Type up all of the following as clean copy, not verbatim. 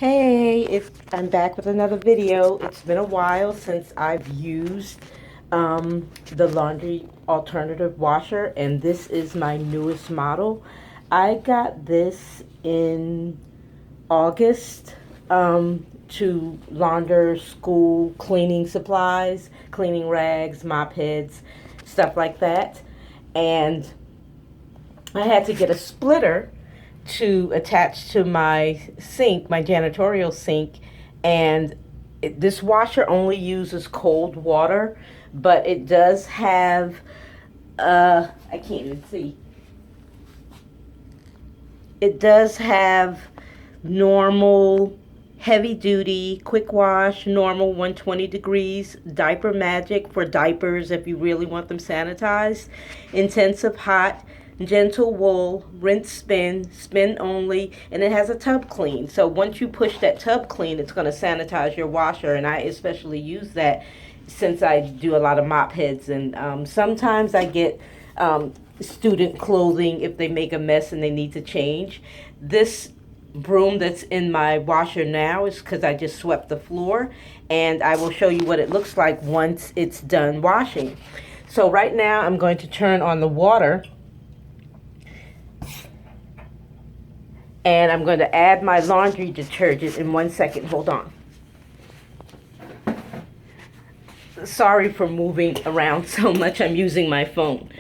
I'm back with another video. It's been a while since I've used the laundry alternative washer, and this is my newest model. I got this in August to launder school cleaning supplies, cleaning rags, mop heads, stuff like that. And I had to get a splitter to attach to my sink, my janitorial sink, and this washer only uses cold water, but it does have I can't even see. It does have normal, heavy duty, quick wash, normal 120 degrees, diaper magic for diapers if you really want them sanitized, intensive hot, gentle wool, rinse spin, spin only, and it has a tub clean. So once you push that tub clean, it's going to sanitize your washer, and I especially use that since I do a lot of mop heads, and sometimes I get student clothing if they make a mess and they need to change. This broom that's in my washer now is because I just swept the floor, and I will show you what it looks like once it's done washing. So right now I'm going to turn on the water, and I'm going to add my laundry detergent in 1 second. Hold on. Sorry for moving around so much. I'm using my phone.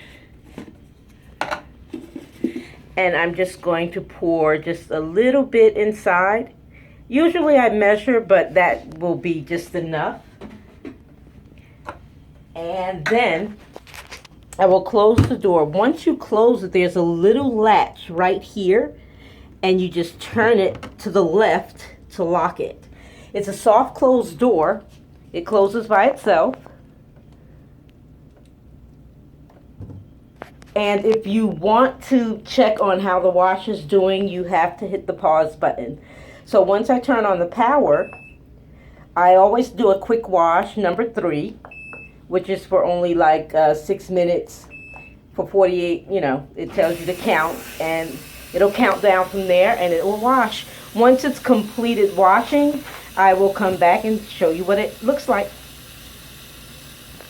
And I'm just going to pour just a little bit inside. Usually I measure, but that will be just enough. And then I will close the door. Once you close it, there's a little latch right here, and you just turn it to the left to lock it. It's a soft closed door. It closes by itself. And if you want to check on how the wash is doing, you have to hit the pause button. So once I turn on the power, I always do a quick wash, number 3, which is for only like 6 minutes for 48, it tells you to count, and it'll count down from there, and it will wash. Once it's completed washing, I will come back and show you what it looks like.